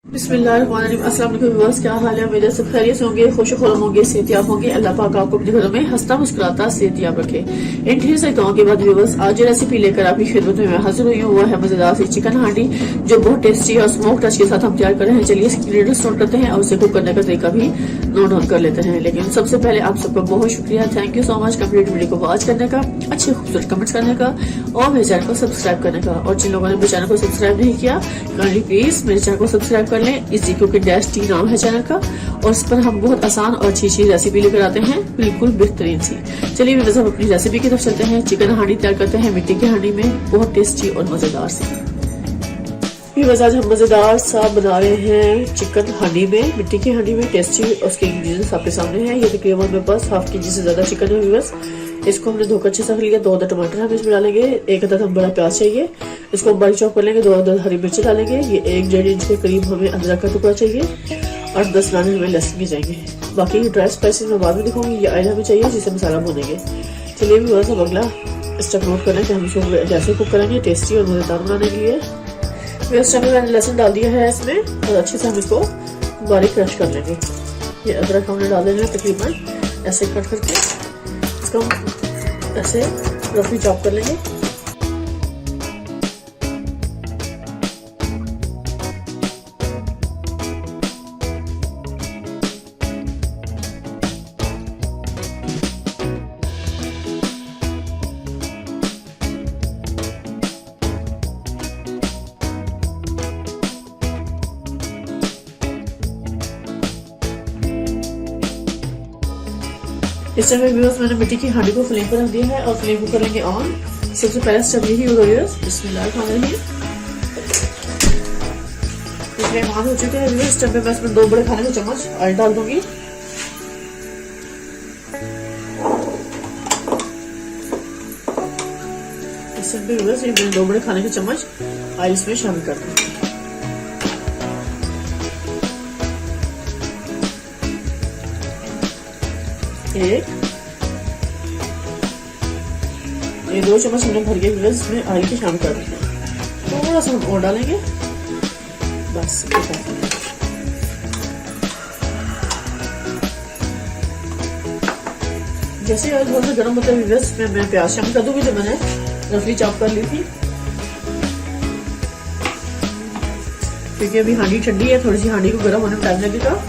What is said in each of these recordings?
बिस्मिल्लाहिर्रहमानिर्रहीम। अस्सलाम वालेकुम व्यूअर्स, क्या हाल है? मेरे सब खैरियत होंगे, खुशखुश होंगे, सेहतियाब होंगे। अल्लाह पाक आपको अपने घरों में हंसता मुस्कुराता सेहतियाब रखे। इन ढेर सारी दुआओं के बाद व्यूअर्स, आज जो रेसिपी लेकर आपकी खिदमत में मैं हाजिर हुई हूँ वो है मजेदार सी चिकन हांडी, जो बहुत टेस्टी और स्मोक टच के साथ हम तैयार कर रहे हैं। चलिए इसकी इंग्रेडिएंट्स नोट करते हैं और उसे कुक करने का तरीका भी नोट डाउन कर लेते हैं। लेकिन सबसे पहले आप सबका बहुत शुक्रिया, thank you so much complete video को वॉच करने का, अच्छे खूबसूरत कमेंट्स करने का और मेरे चैनल को सब्सक्राइब करने का। और जिन लोगों ने मेरे चैनल को सब्सक्राइब नहीं किया, काइंडली प्लीज मेरे चैनल को सब्सक्राइब कर लें। इजी कुकिंग -टी नाम है चैनल का, और इस पर हम बहुत आसान और अच्छी रेसिपी लेकर आते हैं, बिल्कुल बेहतरीन सी। चलिए व्यूअर्स, हम अपनी रेसिपी की तरफ चलते हैं। चिकन हांडी तैयार करते हैं मिट्टी की हांडी में, बहुत टेस्टी और मजेदार सी। व्यूअर्स, आज हम मजेदार सा बना रहे हैं चिकन हांडी में, मिट्टी की हांडी में, टेस्टी। उसके इंग्रेडिएंट्स आपके सामने हैं। ये तकरीबन मेरे पास हाफ केजी से ज्यादा चिकन है व्यूअर्स। इसको हमने धोकर अच्छे से रख लिया। 2 अदद टमाटर हम इसमें डालेंगे, 1 अदद हम बड़ा प्याज चाहिए, इसको हम बारीक चॉप कर लेंगे। 2 अदद हरी मिर्च डालेंगे। ये 1-1.5 इंच के करीब हमें अदरक का टुकड़ा चाहिए, 8-10 दाने हमें लहसुन के चाहिए। बाकी ड्राई स्पाइसेस मैं बाद में दिखाऊंगी। ये ऑयल हमें चाहिए जिसे मसाला भूनेंगे। चलिए भी हम अगला स्टेप नोट करें कि हम इसको कैसे कुक करेंगे टेस्टी और मजेदार बनाने के लिए। इस टाइम मैंने लहसुन डाल दिया है इसमें, और अच्छे से हम इसको बारीक क्रश कर लेंगे। ये अदरक हमने डाल देना है तकरीबन ऐसे कट करके, इसको हम ऐसे रफली चॉप कर लेंगे। इस टाइम व्यूअर्स मैंने मिट्टी की हांडी को फ्लेम पर रख दिया है और फ्लेम को करेंगे ऑन। सबसे पहला स्टेप यही होगा व्यूअर्स, बिस्मिल्लाहिर्रहमानिर्रहीम। फ्लेम ऑन हो चुका है व्यूअर्स। इस टाइम पे मैं इसमें 2 बड़े खाने का चम्मच ऑयल डाल दूंगी। इस टाइम पे व्यूअर्स ये मैंने 2 बड़े खाने के चम्मच ऑयल इसमें शामिल कर दूंगी। ये 2 चम्मच हमने भर के इसमें ऑयल के शामिल कर देंगे। थोड़ा सा हम और डालेंगे बस। जैसे ऑयल थोड़ा सा गर्म होता है इसमें मैं प्याज शामिल कर दूंगी जो मैंने रफली चॉप कर ली थी, क्योंकि अभी हांडी ठंडी है, थोड़ी सी हांडी को गर्म होने में टाइम लगेगा।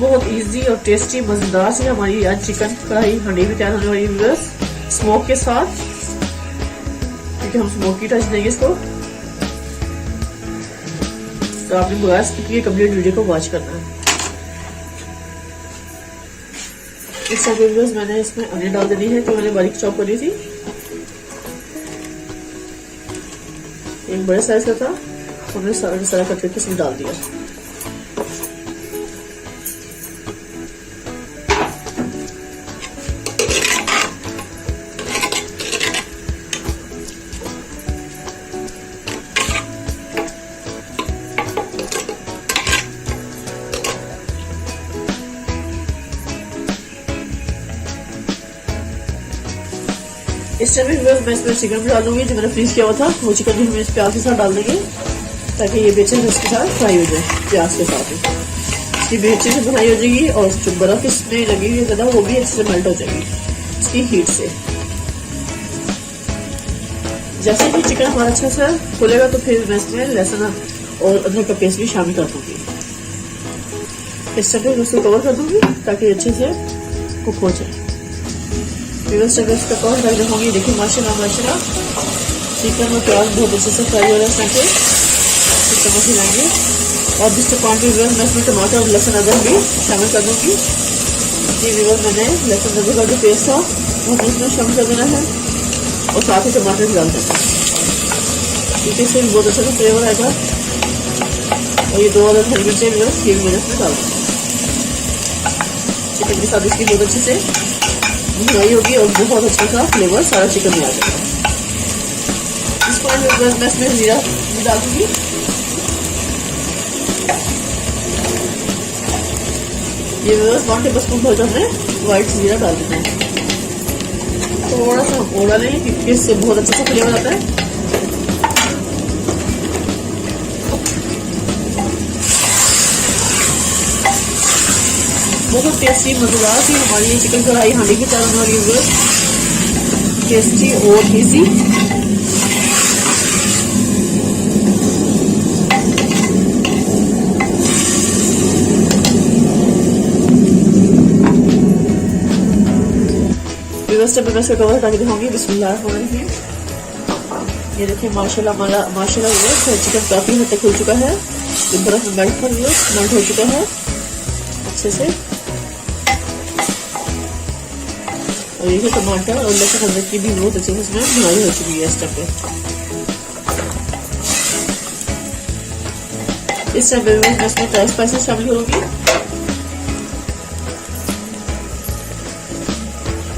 बहुत इजी और टेस्टी मजेदार से हमारी आज चिकन कढ़ाई हांडी भी तैयार होने वाली है व्यूअर्स, स्मोक के साथ, क्योंकि हम स्मोक की टच देंगे इसको। तो आपने बगैर स्किप किए कंप्लीट वीडियो को वॉच करना है। इस सब व्यूअर्स मैंने इसमें अनियन डाल देनी है, जो मैंने बारीक चॉप करी थी। एक बड़े साइज का था, हमने सारा कट करके इसमें डाल दिया। इस टाइम मैं इसमें चिकन भी डाल दूंगी, जो मैंने फ्रीज किया हुआ था। वो चिकन भी हम इस प्याज के साथ डाल देंगे, ताकि ये बेचन इसके साथ फ्राई हो जाए प्याज के साथ ही। इसकी भी अच्छे से बनाई हो जाएगी, और जो बर्फ इसमें लगी हुई है वो भी अच्छे से मेल्ट हो जाएगी इसकी हीट से। जैसे कि चिकन हमारा अच्छा से खुलेगा तो फिर मैं इसमें लहसुन और अदरक का पेस्ट भी शामिल कर दूंगी। इस टाइम मैं उसको कवर कर दूंगी ताकि अच्छे से कुक हो जाए। इसका कवर ढक रखूंगी। देखिए माशाल्लाह चिकन और प्याज बहुत अच्छे से फ्राई हो रहा है इसमें से चम्मच हिलाएंगे। और जिस पॉइंट पे मैं इसमें टमाटर और लहसुन अदरक भी शामिल कर दूंगी। जी व्यूअर्स, मैंने लहसुन अदरक का जो पेस्ट था वो इसमें शामिल कर देना है, और साथ ही टमाटर भी डाल देना, क्योंकि इससे भी बहुत अच्छा सा फ्लेवर आएगा। और ये 2 अदद हरी मिर्चें व्यूअर्स ये भी मैंने इसमें डाल देना। चिकन के साथ इसकी बहुत अच्छे से भुनाई होगी और बहुत अच्छा सा फ्लेवर सारा चिकन में आ जाएगा। इस पॉइंट में मैं इसमें जीरा डाल दूंगी। ये 1 टेबल स्पून भर हमने व्हाइट जीरा डाल देना है। थोड़ा सा ओड़ा लेंगे क्योंकि इससे बहुत अच्छा सा फ्लेवर आता है। बहुत टेस्टी मजेदार सी हमारी ये चिकन कढ़ाई हांडी की तैयार होने वाली है, टेस्टी और इजी। स्टेप में मैं इसका कवर हटा के दिखाऊंगी। बिस्मिल्लाहिर्रहमानिर्रहीम। ये देखिए माशाल्लाह माशाल्लाह चिकन काफी हद तक खुल चुका है, बर्फ में मेल्ट हो चुका है अच्छे से। और ये टमाटर और लहसुन अदरक की भी बहुत अच्छे से इसमें भुनाई हो चुकी है इस टाइम पे। इस टाइम पे मैं इसमें ड्राई स्पाइसेस शामिल करूंगी।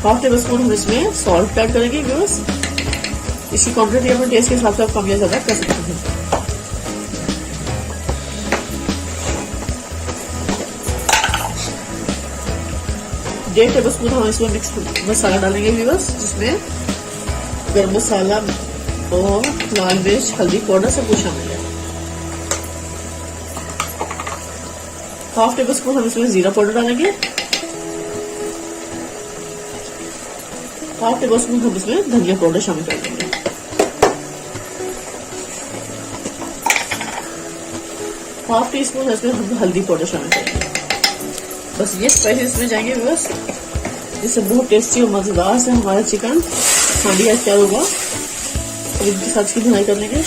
हाफ टेबल स्पून हम इसमें सॉल्ट ऐड करेंगे व्यूअर्स। इसकी क्वांटिटी अपने टेस्ट के हिसाब से आप कम या ज्यादा कर सकते हैं। 1.5 टेबल स्पून हम इसमें मिक्स मसाला डालेंगे व्यूअर्स, जिसमें गरम मसाला और लाल मिर्च हल्दी पाउडर सब कुछ शामिल है। हाफ टेबल स्पून हम इसमें जीरा पाउडर डालेंगे। हाफ टेबल स्पून हम इसमें धनिया पाउडर शामिल कर देंगे। हाफ टी स्पून इसमें हम हल्दी पाउडर शामिल करेंगे। बस ये स्पाइसेस इसमें जाएंगे बस, जिससे बहुत टेस्टी और मजेदार से हमारा चिकन हांडी तैयार होगा। और इनके साथ इसकी भुनाई कर लेंगे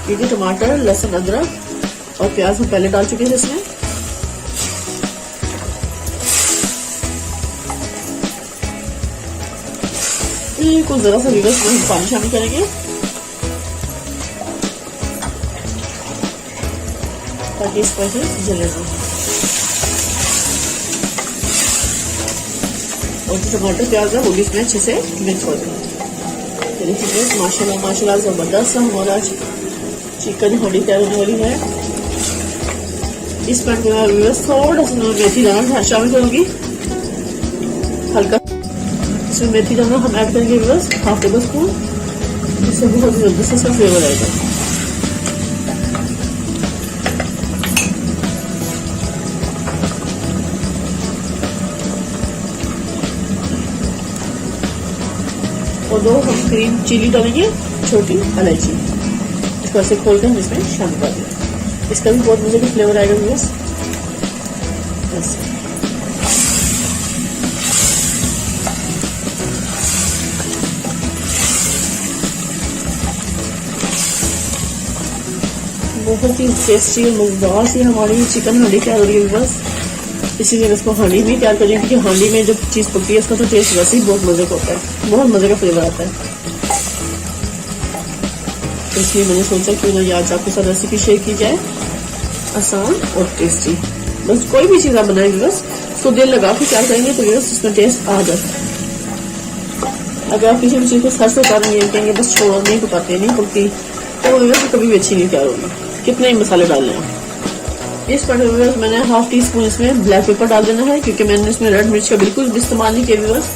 क्योंकि टमाटर लहसुन अदरक और प्याज हम पहले डाल चुके थे इसमें। बिल्कुल जरा सा व्यूअर्स में हम पानी शामिल करेंगे ताकि स्पाइसेस जले ना। और जो टमाटर प्याज है वो भी इसमें अच्छे से मिक्स हो जाए। देखिए माशाल्लाह माशाल्लाह जबरदस्त हमारा चिकन हांडी तैयार होने वाली है। इस पैन में मैं व्यूअर्स थोड़ा सा मेथी दाना शामिल करूंगी, हल्का इसमें मेथी दाना हम ऐड करेंगे व्यूअर्स हाफ टेबल स्पून, इससे बहुत जबरदस्त इसका फ्लेवर आएगा। और 2 हम ग्रीन चिली डालेंगे, छोटी इलायची, इसको ऐसे खोल कर हम इसमें शामिल कर देंगे। इसका भी बहुत मजे का फ्लेवर आएगा व्यूअर्स। बहुत ही टेस्टी और मजेदार सी हमारी चिकन हांडी तैयार हो रही है बस। इसीलिए इसको हांडी में तैयार करेंगे क्योंकि हांडी में जब चीज पकती है उसका तो टेस्ट वैसे ही बहुत मजे का होता है, बहुत मजे का फ्लेवर आता है। तो इसलिए मैंने सोचा क्यों ना आज आपके साथ रेसिपी शेयर की जाए, आसान और टेस्टी। बस कोई भी चीज आप बनाएंगे बस उसको दिल लगा के तैयार करेंगे तो बस उसमें टेस्ट आ जाता है। अगर आप किसी भी चीज को सर से उतारेंगे कहेंगे बस छोड़ो नहीं पकाते नहीं पकती तो कभी भी अच्छी नहीं तैयार होगी, कितने ही मसाले डालने हैं। इस पर मैंने हाफ टी स्पून इसमें ब्लैक पेपर डाल देना है क्योंकि मैंने इसमें रेड मिर्च का बिल्कुल भी इस्तेमाल नहीं किया व्यूअर्स।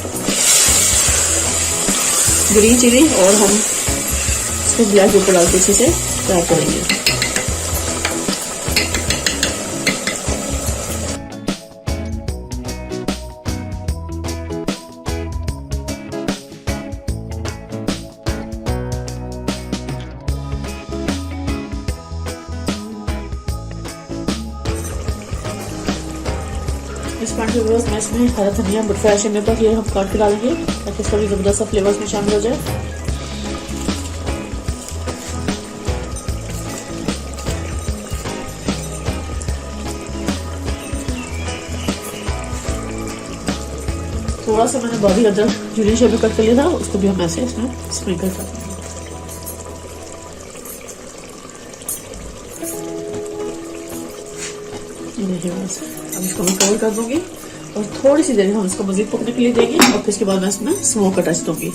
ग्रीन चिली और हम इसमें ब्लैक पेपर डाल के अच्छे से फ्राई करेंगे। इस पैन के मैं इसमें हरा धनिया बटफ्राई शिमला मिर्च ये हम काट के डालेंगे ताकि इसका भी जबरदस्त सा फ्लेवर इसमें शामिल हो जाए। थोड़ा सा मैंने बारीक अदरक जूलियन शेप में कट कर लिया था, उसको भी हम ऐसे इसमें स्प्रिंकल कर देंगे। अब इसको मैं कवर कर दूंगी और थोड़ी सी देर हम इसको मजीद पकने के लिए देंगे और फिर इसके बाद मैं इसमें स्मोक का टच दूंगी।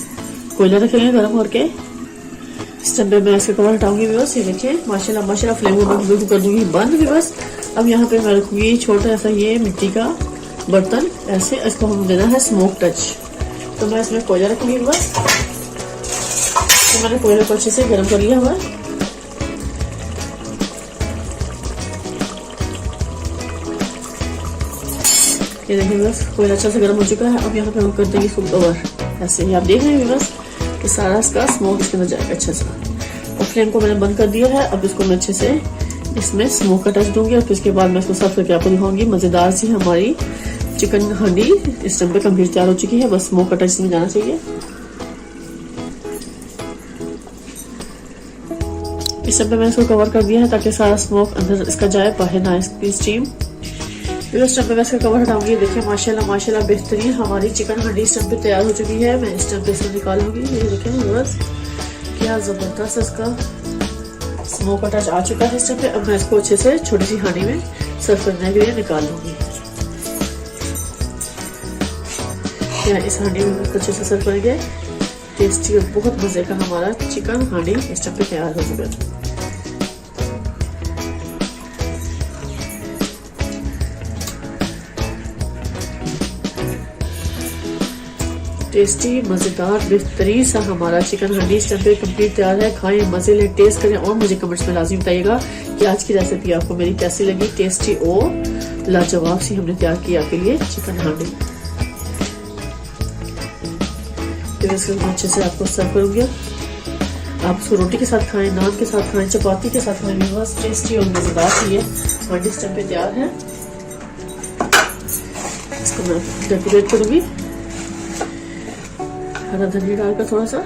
कोयला रखेंगे गर्म करके। इस टाइम पे मैं इसके कवर हटाऊंगी व्यूअर्स। ये देखिए माशाल्लाह माशाल्लाह फ्लेम को बिल्कुल कर दूंगी बंद व्यूअर्स। अब यहाँ पे मैं रखूंगी छोटा सा ये मिट्टी का बर्तन ऐसे इसको हम देना है स्मोक टच। तो मैं इसमें कोयला रखूंगी बस। तो मैंने कोयले को अच्छे से गर्म कर लिया हुआ है। ये देखिए बस कोयला अच्छा से गर्म हो चुका है। अब यहाँ पे हम कर देंगे इसको कवर। ऐसे ही आप देख रहे हैं बस कि सारा इसका स्मोक इसके अंदर जाएगा अच्छा सा। और फ्लेम को मैंने बंद कर दिया है। अब इसको मैं अच्छे से इसमें स्मोक का टच दूंगी और फिर इसके बाद मैं इसको सर्व करके आपको दिखाऊंगी। मजेदार सी हमारी चिकन हांडी इस टाइम पे कंप्लीट तैयार हो चुकी है। बस स्मोक का टच इसमें जाना चाहिए। इस टाइम पे मैंने इसको कवर कर दिया है ताकि सारा स्मोक अंदर इसका जाए, बाहर ना इसकी स्टीम। फिर इस टाइम पे मैं इसका कवर हटाऊंगी। देखिए माशाल्लाह माशाल्लाह बेहतरीन हमारी चिकन हांडी इस टाइम पे तैयार हो चुकी है। मैं इस टाइम पे इसको निकालूंगी। ये देखें बस क्या जबरदस्त इसका स्मोक का टच आ चुका है इस टाइम पे। अब मैं इसको अच्छे से छोटी सी हांडी में सर्व करने के लिए निकाल लूंगी। इस हांडी में अच्छे से सर्व करेंगे। टेस्टी और बहुत मजे का हमारा चिकन हांडी इस टाइम पे तैयार हो चुका है। टेस्टी मजेदार बेहतरीन सा हमारा चिकन हांडी इस टाइम पे कंप्लीट तैयार है। खाएं, मजे लें, टेस्ट करें और मुझे कमेंट्स में लाजिम बताइएगा कि आज की रेसिपी आपको मेरी कैसी लगी। टेस्टी और लाजवाब सी हमने तैयार की आपके लिए चिकन हांडी। फिर इसको अच्छे से आपको सर्व करूंगी। आप इसको रोटी के साथ खाएं, नान के साथ खाएं, चपाती के साथ खाएं। बस टेस्टी और मजेदार सी ये हांडी इस टाइम पे तैयार है। इसको मैं डेकोरेट करूंगी हरा धनिया डालकर थोड़ा सा।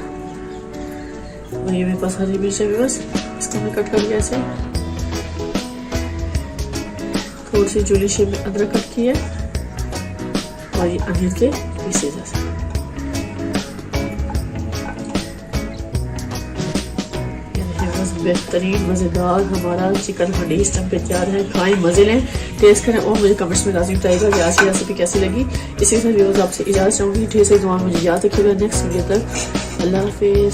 वही मेरे पास हरी मिर्च है बस इसको मैं कट कर लिया ऐसे। थोड़ी सी जूली शेप में अदरक कट की है और ये अनियन के पीसेज ऐसे। बेहतरीन मजेदार हमारा चिकन हांडी इस टाइम पे तैयार है। खाएं, मजे लें, टेस्ट करें और मुझे कमेंट्स में लाजिम बताइएगा कि आज की रेसिपी कैसी लगी। इसी के साथ व्यूअर्स आपसे इजाजत चाहूंगी। ढेर सारी दुआ मुझे याद रखिएगा। नेक्स्ट वीडियो तक अल्लाह हाफिज।